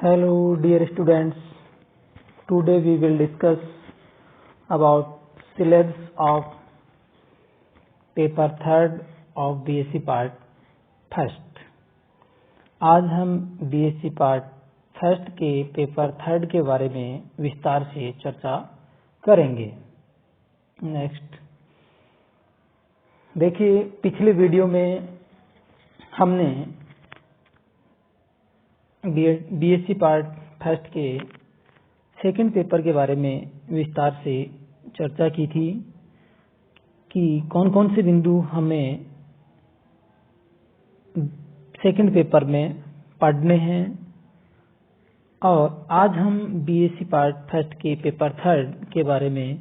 Hello dear students, today we will discuss about syllabus of paper third of BSc part first। आज हम BSc part first के paper third के बारे में विस्तार से चर्चा करेंगे। नेक्स्ट देखिए, पिछले वीडियो में हमने बीएससी पार्ट फर्स्ट के सेकंड पेपर के बारे में विस्तार से चर्चा की थी कि कौन कौन से बिंदु हमें सेकंड पेपर में पढ़ने हैं। और आज हम बीएससी पार्ट फर्स्ट के पेपर थर्ड के बारे में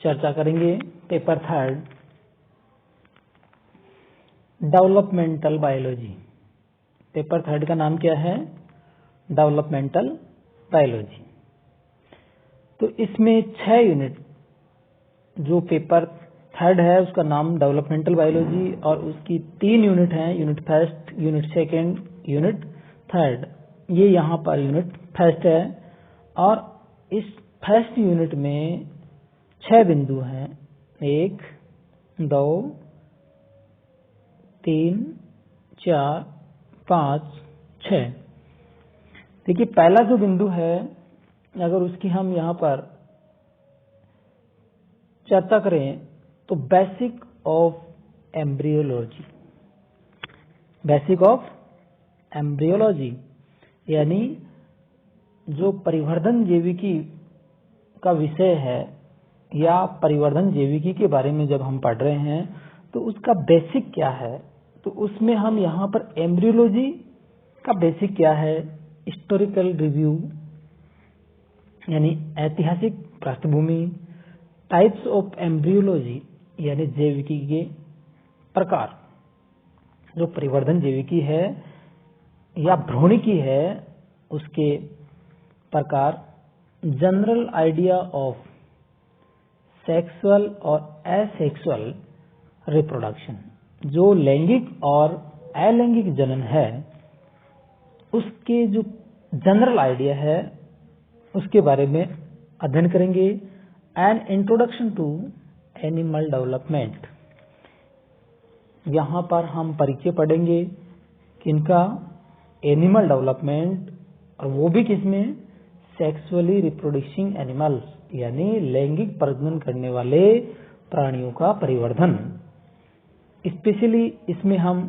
चर्चा करेंगे। Paper third, developmental biology. Paper third का नाम क्या है? Developmental biology. तो इसमें 6 यूनिट, जो पेपर थर्ड है उसका नाम डेवलपमेंटल बायोलॉजी, और उसकी 3 यूनिट हैं, unit first, unit second, unit third. ये यहाँ पर यूनिट फर्स्ट है और इस फर्स्ट यूनिट में 6 बिंदु हैं, 1, 2, 3, 4, 5, 6। देखिए, पहला जो बिंदु है, अगर उसकी हम यहाँ पर चर्चा करें तो basic of embryology. Basic of embryology यानी जो परिवर्धन जैविकी का विषय है या परिवर्धन जैविकी के बारे में जब हम पढ़ रहे हैं तो उसका बेसिक क्या है। तो उसमें हम यहाँ पर एम्ब्रियोलॉजी का बेसिक क्या है, हिस्टोरिकल रिव्यू यानी ऐतिहासिक पृष्ठभूमि, टाइप्स ऑफ एम्ब्रियोलॉजी यानी जैविकी के प्रकार, जो परिवर्धन जैविकी है या भ्रूणिकी है उसके प्रकार, जनरल आइडिया ऑफ सेक्सुअल और एसेक्सुअल रिप्रोडक्शन, जो लैंगिक और अलैंगिक जनन है उसके जो जनरल आइडिया है उसके बारे में अध्ययन करेंगे। An introduction to animal development, यहाँ पर हम परिचय पढ़ेंगे किनका, एनिमल डेवलपमेंट, और वो भी किसमें, सेक्सुअली रिप्रोड्यूसिंग एनिमल्स यानी लैंगिक प्रजनन करने वाले प्राणियों का परिवर्धन। स्पेशली इसमें हम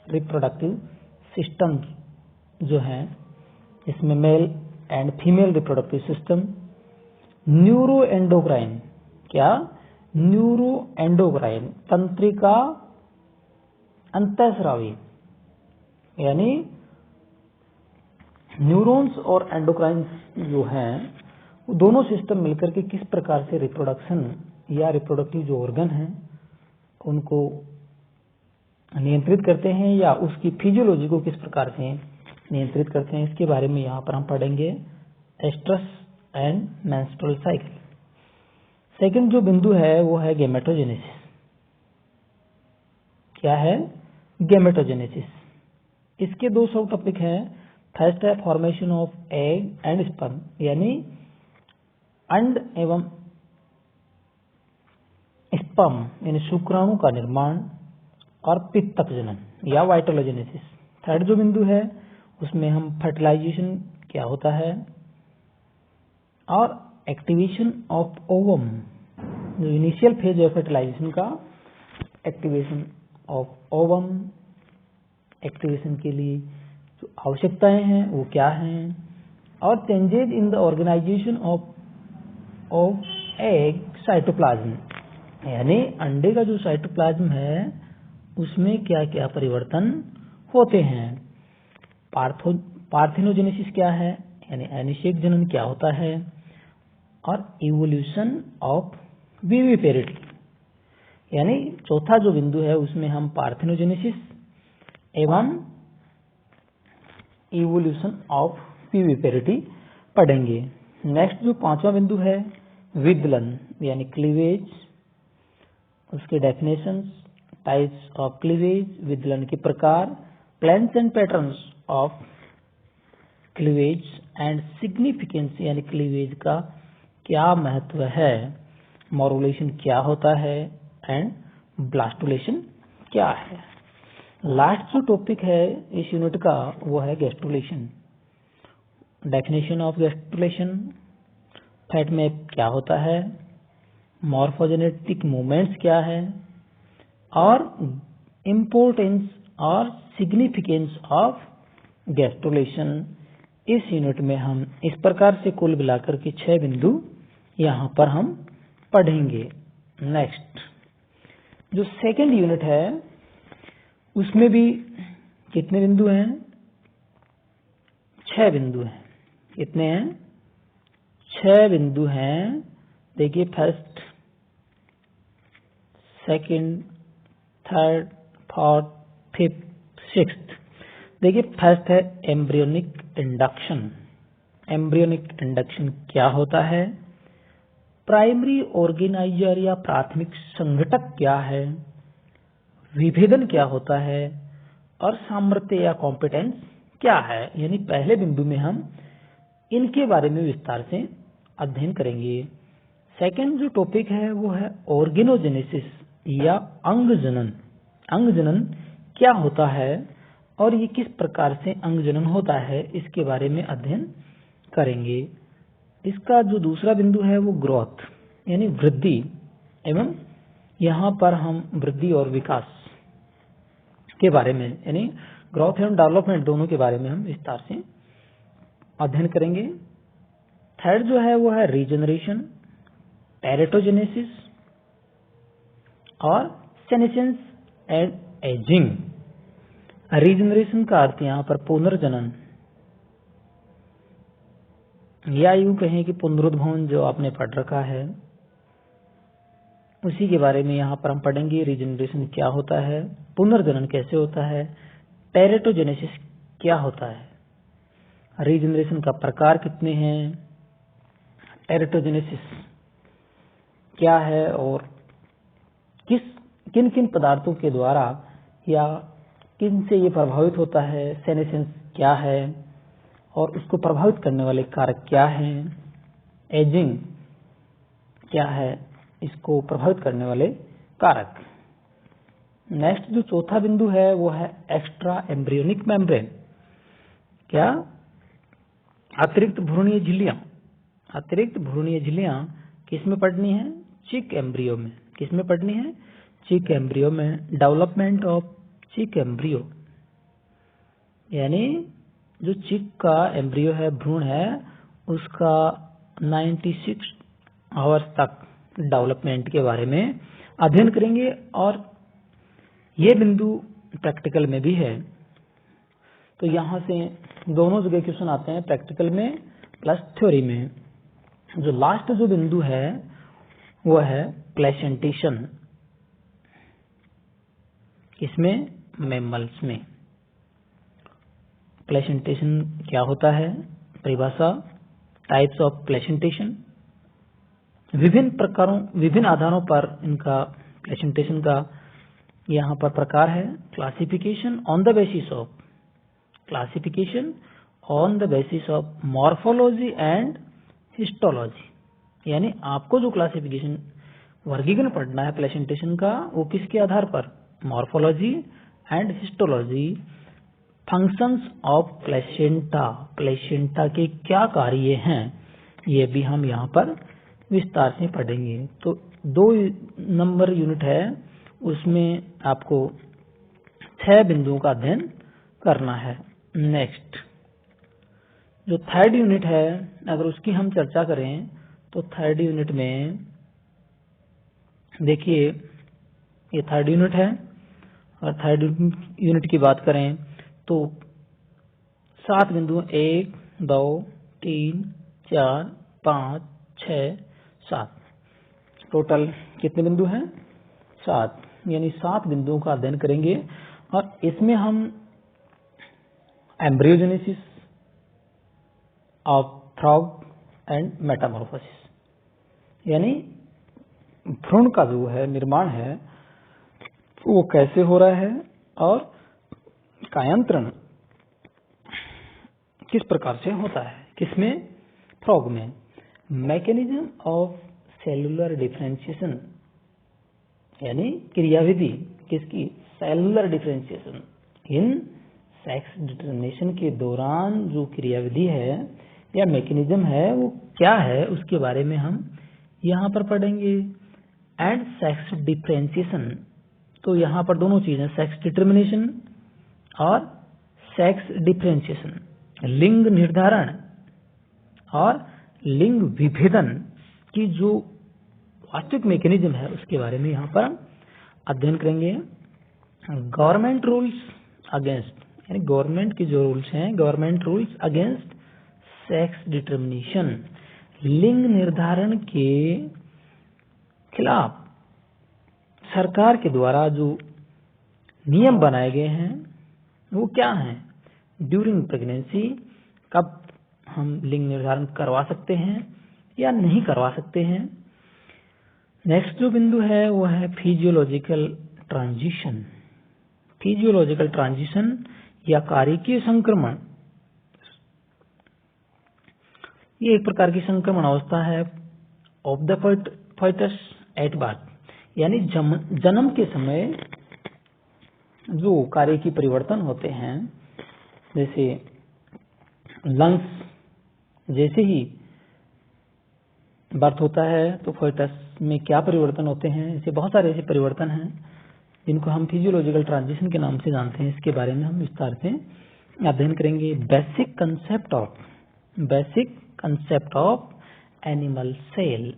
रिप्रोडक्टिव सिस्टम जो हैं, इसमें male and female reproductive system, neuro endocrine, क्या, न्यूरो एंडोक्राइन तंत्रिका अंतःस्रावी यानी न्यूरॉन्स और एंडोक्राइन्स जो हैं वो दोनों सिस्टम मिलकर के किस प्रकार से रिप्रोडक्शन या रिप्रोडक्टिव जो ऑर्गन हैं उनको नियंत्रित करते हैं या उसकी फिजियोलॉजी को किस प्रकार से नियंत्रित करते हैं, इसके बारे में यहाँ पर हम पढ़ेंगे। Oestrus and menstrual cycle. Second जो बिंदु है वो है गैमेटोजेनेसिस। क्या है? गैमेटोजेनेसिस। इसके 2 सब टॉपिक हैं। फर्स्ट है formation of egg and sperm यानी अंड एवं स्पर्म यानी शुक्राणु का निर्माण, और पित्तक जनन या वाइटोलोजेनेसिस। थर्ड जो बिंदु है उसमें हम फर्टिलाइजेशन क्या होता है और एक्टिवेशन ऑफ ओवम, जो इनिशियल फेज है फर्टिलाइजेशन का, एक्टिवेशन ऑफ ओवम, एक्टिवेशन के लिए जो आवश्यकताएं हैं वो क्या हैं, और changes in the organisation of egg cytoplasm यानी अंडे का जो साइटोप्लाज्म है उसमें क्या क्या परिवर्तन होते हैं। पार्थिनोजेनेसिस क्या है यानी अनिषेक जनन क्या होता है, और इवोल्यूशन ऑफ विविपेरिटी यानी चौथा जो बिंदु है उसमें हम पार्थिनोजेनेसिस एवं इवोल्यूशन ऑफ विविपेरिटी पढ़ेंगे। नेक्स्ट जो 5वां बिंदु है विदलन यानी क्लीवेज, उसके डेफिनेशंस, टाइप्स ऑफ क्लीवेज, विदलन के प्रकार, plans and patterns of cleavage and significance यानी क्लीवेज का क्या महत्व है, मॉरुलेशन क्या होता है एंड ब्लास्टुलेशन क्या है। लास्ट जो टॉपिक है इस यूनिट का वो है gastrulation. Definition of gastrulation, fat में क्या होता है, मॉर्फोजेनेटिक मूवमेंट्स क्या है, और इम्पोर्टेंस और सिग्निफिकेंस ऑफ गैस्ट्रुलेशन। इस यूनिट में हम इस प्रकार से कुल मिलाकर के 6 बिंदु यहाँ पर हम पढ़ेंगे। नेक्स्ट जो सेकंड यूनिट है उसमें भी कितने बिंदु हैं, 6 बिंदु हैं। कितने हैं, 6 बिंदु हैं। देखिए first, second, third, fourth, fifth, sixth. देखिए फर्स्ट है एम्ब्रियोनिक इंडक्शन। एम्ब्रियोनिक इंडक्शन क्या होता है, प्राइमरी ऑर्गेनाइजर या प्राथमिक संघटक क्या है, विभेदन क्या होता है, और सामर्थ्य या कॉम्पिटेंस क्या है। यानी पहले बिंदु में हम इनके बारे में विस्तार से अध्ययन करेंगे। सेकंड जो टॉपिक है वो है ऑर्गेनोजेनेसिस या अंगजनन। अंगजनन क्या होता है और ये किस प्रकार से अंगजनन होता है, इसके बारे में अध्ययन करेंगे। इसका जो दूसरा बिंदु है वो ग्रोथ यानी वृद्धि, एवं यहाँ पर हम वृद्धि और विकास के बारे में यानी ग्रोथ एवं डेवलपमेंट दोनों के बारे में हम विस्तार से अध्ययन करेंगे। थर्ड जो है वो है रीजनरेशन, टेरेटोजेनेसिस और सेनेसेंस एंड एजिंग। रीजनरेशन का अर्थ यहाँ पर पुनर्जनन, या यूं कहें कि पुनरुद्भवन जो आपने पढ़ रखा है उसी के बारे में यहाँ पर हम पढ़ेंगे। रीजनरेशन क्या होता है, पुनर्जनन कैसे होता है, टेरेटोजेनेसिस क्या होता है, रीजनरेशन का प्रकार कितने हैं, टेरेटोजेनेसिस क्या है और किन किन पदार्थों के द्वारा या किन से ये प्रभावित होता है, सेनेसेंस क्या है और उसको प्रभावित करने वाले कारक क्या हैं, एजिंग क्या है, इसको प्रभावित करने वाले कारक। नेक्स्ट जो चौथा बिंदु है वो है एक्स्ट्रा एम्ब्रियोनिक मेम्ब्रेन। क्या, अतिरिक्त भ्रूणीय झिल्लियां। अतिरिक्त भ्रूणीय झिल्लियां किस में पढ़नी है, चिक एम्ब्रियो में। किस में पढ़नी है, चिक एम्ब्रियो में। डेवलपमेंट ऑफ चिक एम्ब्रियो यानी जो चिक का एम्ब्रियो है, भ्रूण है, उसका 96 आवर्स तक डेवलपमेंट के बारे में अध्ययन करेंगे। और ये बिंदु प्रैक्टिकल में भी है, तो यहाँ से दोनों जगह क्वेश्चन आते हैं, प्रैक्टिकल में प्लस थ्योरी में। जो लास्ट जो बिंदु है वो है प्लेसेंटेशन। इसमें मैमल्स में प्लेसेंटेशन क्या होता है, परिभाषा, टाइप्स ऑफ प्लेसेंटेशन। विभिन्न आधारों पर इनका प्लेसेंटेशन का यहाँ पर प्रकार है। Classification on the basis of morphology and histology. यानी आपको जो क्लासिफिकेशन वर्गीकरण पढ़ना है प्लेसेंटेशन का, वो किसके आधार पर, morphology and histology. Functions of placenta, placenta के क्या कार्य हैं, ये भी हम यहाँ पर विस्तार से पढ़ेंगे। तो 2 नंबर यूनिट है, उसमें आपको 6 बिंदुओं का अध्ययन करना है। नेक्स्ट जो थर्ड यूनिट है, अगर उसकी हम चर्चा करें तो थर्ड यूनिट में देखिए ये थर्ड यूनिट है, और थर्ड यूनिट की बात करें तो 7 बिंदु, 1 2 3 4 5 6 7, टोटल कितने बिंदु हैं, 7। यानी 7 बिंदुओं का अध्ययन करेंगे। और इसमें हम embryogenesis of frog and Metamorphosis यानी भ्रूण का जो है निर्माण है वो कैसे हो रहा है और कायांतरण किस प्रकार से होता है, किसमें? फ्रॉग में। मैकेनिज्म ऑफ सेलुलर डिफरेंशिएशन यानी क्रियाविधि किसकी? सेलुलर डिफरेंशिएशन इन सेक्स डिटरमिनेशन के दौरान जो क्रियाविधि है या मैकेनिज्म है वो क्या है, उसके बारे में हम यहाँ पर पढ़ेंगे। एंड सेक्स डिफरेंशिएशन, तो यहाँ पर दोनों चीजें, सेक्स डिटरमिनेशन और सेक्स डिफरेंशिएशन, लिंग निर्धारण और लिंग विभेदन की जो वास्तविक मैकेनिज्म है उसके बारे में यहाँ पर हम अध्ययन करेंगे। गवर्नमेंट रूल्स अगेंस्ट, यानी गवर्नमेंट के जो रूल्स हैं, government rules against sex determination, लिंग निर्धारण के खिलाफ सरकार के द्वारा जो नियम बनाए गए हैं वो क्या हैं? ड्यूरिंग प्रेगनेंसी, कब हम लिंग निर्धारण करवा सकते हैं या नहीं करवा सकते हैं। नेक्स्ट जो बिंदु है वो है फिजियोलॉजिकल ट्रांजिशन। फिजियोलॉजिकल ट्रांजिशन या कारिकीय संक्रमण, ये एक प्रकार की संक्रमण अवस्था है of the foetus at birth, यानी जन्म के समय जो कारिकी परिवर्तन होते हैं, जैसे लंग्स, जैसे ही बर्थ होता है तो फीटस में क्या परिवर्तन होते हैं, ऐसे बहुत सारे ऐसे परिवर्तन हैं जिनको हम फिजियोलॉजिकल ट्रांजिशन के नाम से जानते हैं। इसके बारे में हम विस्तार से अध्ययन करेंगे। Basic concept of animal cell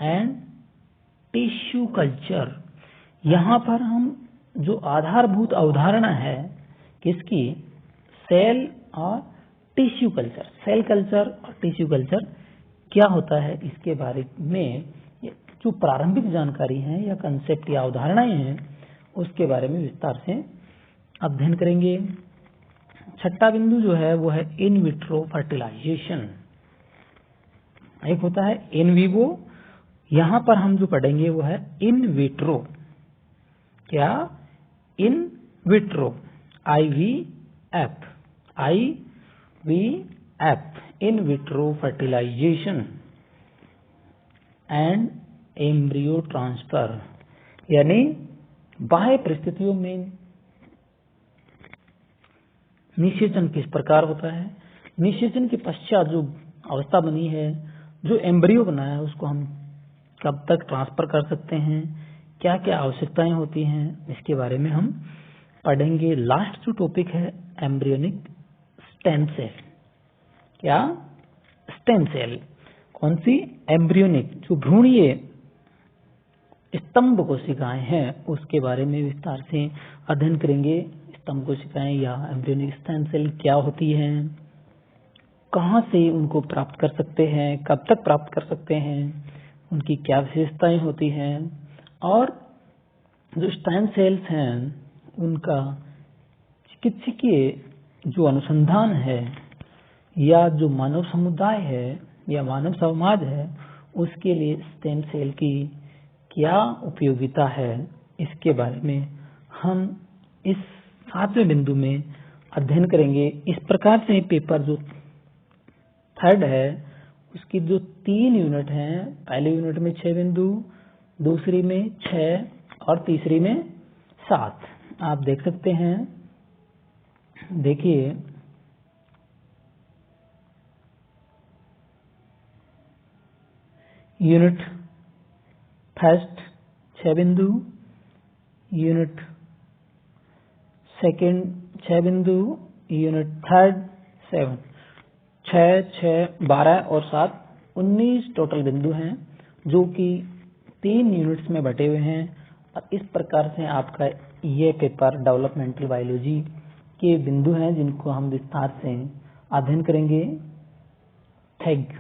and tissue culture, यहाँ पर हम जो आधारभूत अवधारणा है किसकी? सेल और टिश्यू कल्चर। सेल कल्चर और टिश्यू कल्चर क्या होता है इसके बारे में जो प्रारंभिक जानकारी है या कंसेप्ट या अवधारणाएं हैं उसके बारे में विस्तार से अध्ययन करेंगे। छठा बिंदु जो है वो है इन विट्रो फर्टिलाइजेशन। एक होता है इन विवो, यहां पर हम जो पढ़ेंगे वो है इन विट्रो। क्या? In vitro, IVF, in vitro fertilisation and embryo transfer, यानी बाह्य परिस्थितियों में निषेचन किस प्रकार होता है, निषेचन के पश्चात जो अवस्था बनी है, जो एम्ब्रियो बना है, उसको हम कब तक ट्रांसफर कर सकते हैं, क्या क्या आवश्यकताएं होती हैं, इसके बारे में हम पढ़ेंगे। लास्ट जो टॉपिक है एम्ब्रियोनिक स्टेम सेल। क्या? Stem cell. कौन सी? एम्ब्रियोनिक, जो भ्रूणीय स्तंभ कोशिकाएं हैं उसके बारे में विस्तार से अध्ययन करेंगे। स्तंभ कोशिकाएं या एम्ब्रियोनिक स्टेम सेल क्या होती हैं, कहां से उनको प्राप्त कर सकते हैं, कब तक प्राप्त कर सकते हैं, उनकी क्या विशेषताएं होती हैं, और जो स्टेम सेल्स हैं उनका चिकित्सकीय जो अनुसंधान है या जो मानव समुदाय है या मानव समाज है उसके लिए स्टेम सेल की क्या उपयोगिता है, इसके बारे में हम इस 7वें बिंदु में अध्ययन करेंगे। इस प्रकार से पेपर जो थर्ड है उसकी जो 3 यूनिट हैं, पहले यूनिट में 6 बिंदु, दूसरी में 6 और तीसरी में 7, आप देख सकते हैं। देखिए यूनिट फर्स्ट 6 बिंदु, यूनिट सेकंड 6 बिंदु, यूनिट थर्ड 7, 6, 12 और 7, 19 टोटल बिंदु हैं जो कि 3 यूनिट्स में बटे हुए हैं। और इस प्रकार से आपका ये पेपर डेवलपमेंटल बायोलॉजी के बिंदु हैं जिनको हम विस्तार से अध्ययन करेंगे। Thank you.